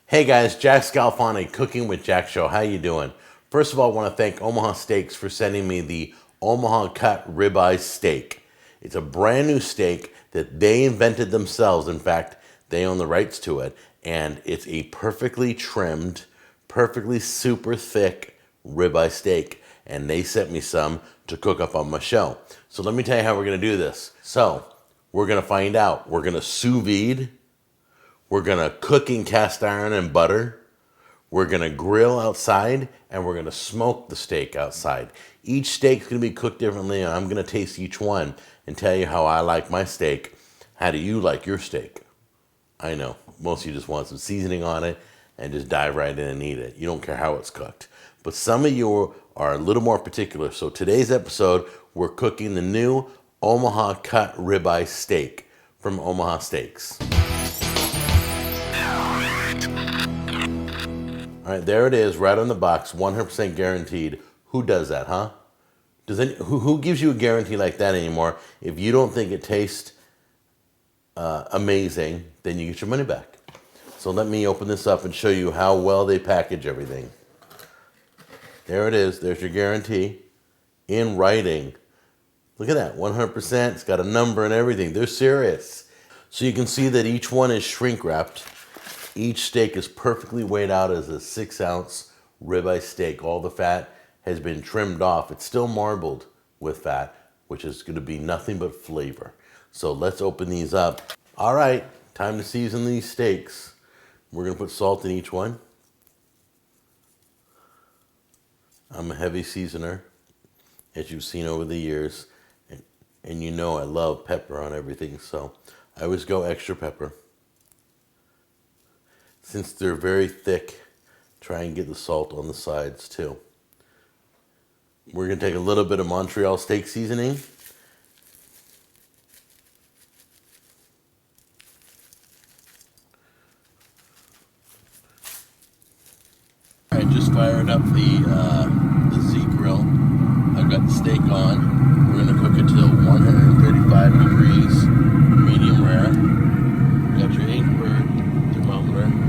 Hey guys, Jack Scalfani, Cooking with Jack Show. How you doing? First of all, I want to thank Omaha Steaks for sending me the Omaha cut ribeye steak. It's a brand new steak that they invented themselves. In fact, they own the rights to it. And it's a perfectly trimmed, perfectly super thick ribeye steak. And they sent me some to cook up on my show. So let me tell you how we're going to do this. So we're going to find out. We're going to sous vide. We're going to cook in cast iron and butter. We're going to grill outside, and we're going to smoke the steak outside. Each steak's going to be cooked differently, and I'm going to taste each one and tell you how I like my steak. How do you like your steak? I know, most of you just want some seasoning on it and just dive right in and eat it. You don't care how it's cooked. But some of you are a little more particular. So today's episode, we're cooking the new Omaha cut ribeye steak from Omaha Steaks. All right, there it is, right on the box, 100% guaranteed. Who does that, huh? Who gives you a guarantee like that anymore? If you don't think it tastes amazing, then you get your money back. So let me open this up and show you how well they package everything. There it is. There's your guarantee in writing. Look at that, 100%. It's got a number and everything. They're serious. So you can see that each one is shrink wrapped. Each steak is perfectly weighed out as a 6-ounce ribeye steak. All the fat has been trimmed off. It's still marbled with fat, which is going to be nothing but flavor. So let's open these up. All right, time to season these steaks. We're going to put salt in each one. I'm a heavy seasoner, as you've seen over the years. And you know I love pepper on everything, so I always go extra pepper. Since they're very thick, try and get the salt on the sides too. We're going to take a little bit of Montreal steak seasoning. I just fired up the Z grill. I've got the steak on. We're going to cook it till 135 degrees, medium rare. Got your 8-bird thermometer.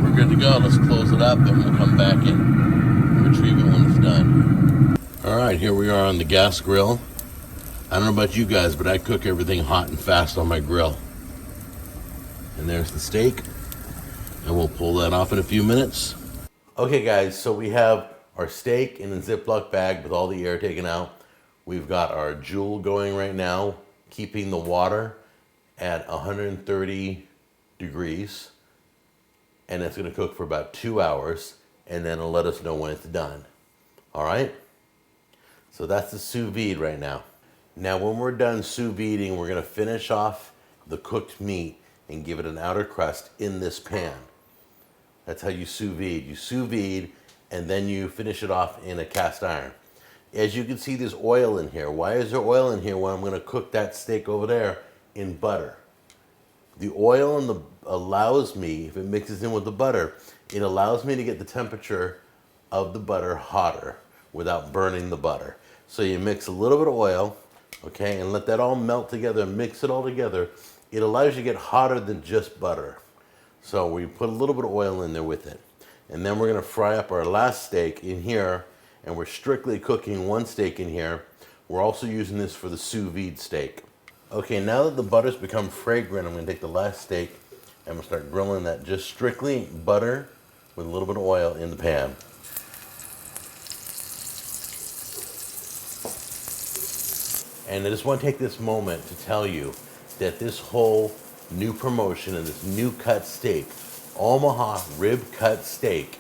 We're good to go. Let's close it up and we'll come back and retrieve it when it's done. All right, here we are on the gas grill. I don't know about you guys, but I cook everything hot and fast on my grill. And there's the steak. And we'll pull that off in a few minutes. Okay guys, so we have our steak in a Ziploc bag with all the air taken out. We've got our Joule going right now, keeping the water at 130 degrees. And it's going to cook for about 2 hours, and then it'll let us know when it's done. All right? So that's the sous vide right now. Now when we're done sous videing, we're going to finish off the cooked meat and give it an outer crust in this pan. That's how you sous vide. You sous vide, and then you finish it off in a cast iron. As you can see, there's oil in here. Why is there oil in here when I'm going to cook that steak over there in butter? The oil allows me, if it mixes in with the butter, it allows me to get the temperature of the butter hotter without burning the butter. So you mix a little bit of oil, okay, and let that all melt together, mix it all together. It allows you to get hotter than just butter. So we put a little bit of oil in there with it. And then we're going to fry up our last steak in here, and we're strictly cooking one steak in here. We're also using this for the sous vide steak. Okay, now that the butter's become fragrant, I'm going to take the last steak and I'm going to start grilling that just strictly butter with a little bit of oil in the pan. And I just want to take this moment to tell you that this whole new promotion and this new cut steak, Omaha rib cut steak,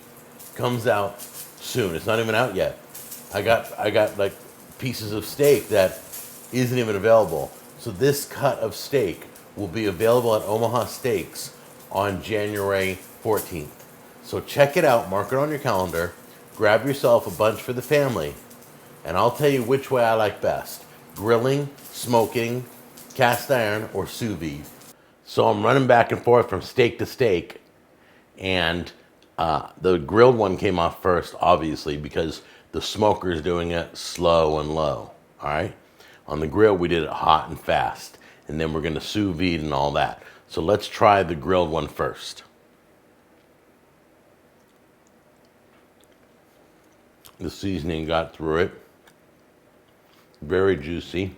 comes out soon. It's not even out yet. I got like pieces of steak that isn't even available. So this cut of steak will be available at Omaha Steaks on January 14th. So check it out, mark it on your calendar, grab yourself a bunch for the family, and I'll tell you which way I like best. Grilling, smoking, cast iron, or sous vide. So I'm running back and forth from steak to steak, and the grilled one came off first, obviously, because the smoker's doing it slow and low, all right? On the grill, we did it hot and fast, and then we're going to sous vide and all that. So let's try the grilled one first. The seasoning got through it. Very juicy.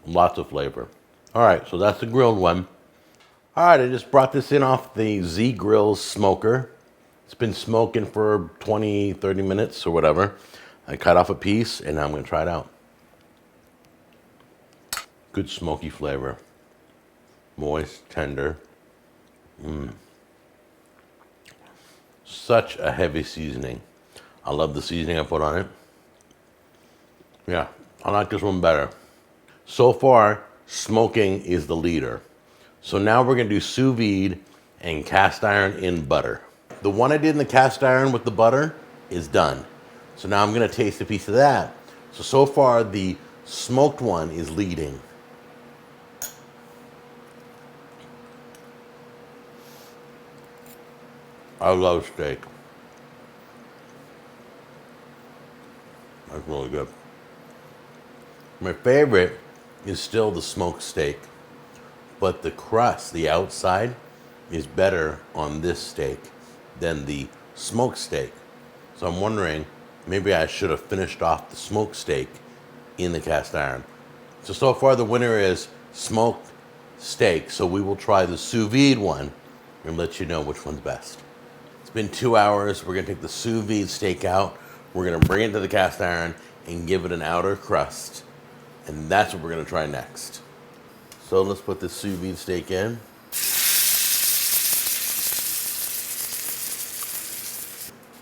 Lots of flavor. All right, so that's the grilled one. All right, I just brought this in off the Z Grill smoker. It's been smoking for 20, 30 minutes or whatever. I cut off a piece and now I'm gonna try it out. Good smoky flavor. Moist, tender. Such a heavy seasoning. I love the seasoning I put on it. Yeah, I like this one better. So far, smoking is the leader. So now we're gonna do sous vide and cast iron in butter. The one I did in the cast iron with the butter is done. So now I'm gonna taste a piece of that. So far the smoked one is leading. I love steak. That's really good. My favorite is still the smoked steak, but the crust, the outside, is better on this steak than the smoked steak. So I'm wondering, maybe I should have finished off the smoked steak in the cast iron. So far the winner is smoked steak, so we will try the sous vide one and let you know which one's best. It's been 2 hours. We're gonna take the sous vide steak out. We're gonna bring it to the cast iron and give it an outer crust. And that's what we're gonna try next. So let's put the sous vide steak in.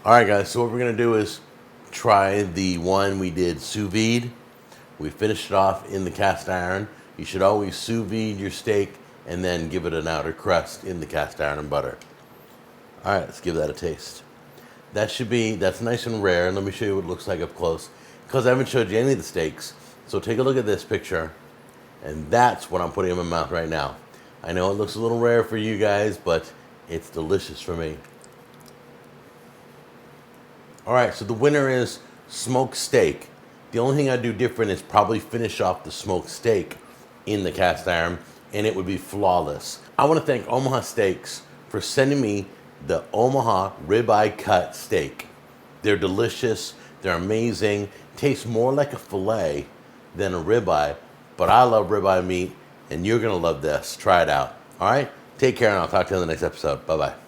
All right, guys, so what we're gonna do is try the one we did sous vide. We finished it off in the cast iron. You should always sous vide your steak and then give it an outer crust in the cast iron and butter. All right, let's give that a taste. That's nice and rare. And let me show you what it looks like up close, because I haven't showed you any of the steaks. So take a look at this picture, and that's what I'm putting in my mouth right now. I know it looks a little rare for you guys, but it's delicious for me. All right, so the winner is smoked steak. The only thing I'd do different is probably finish off the smoked steak in the cast iron, and it would be flawless. I want to thank Omaha Steaks for sending me the Omaha ribeye cut steak. They're delicious, they're amazing, tastes more like a filet than a ribeye, but I love ribeye meat, and you're gonna love this. Try it out. All right, take care, and I'll talk to you in the next episode. Bye-bye.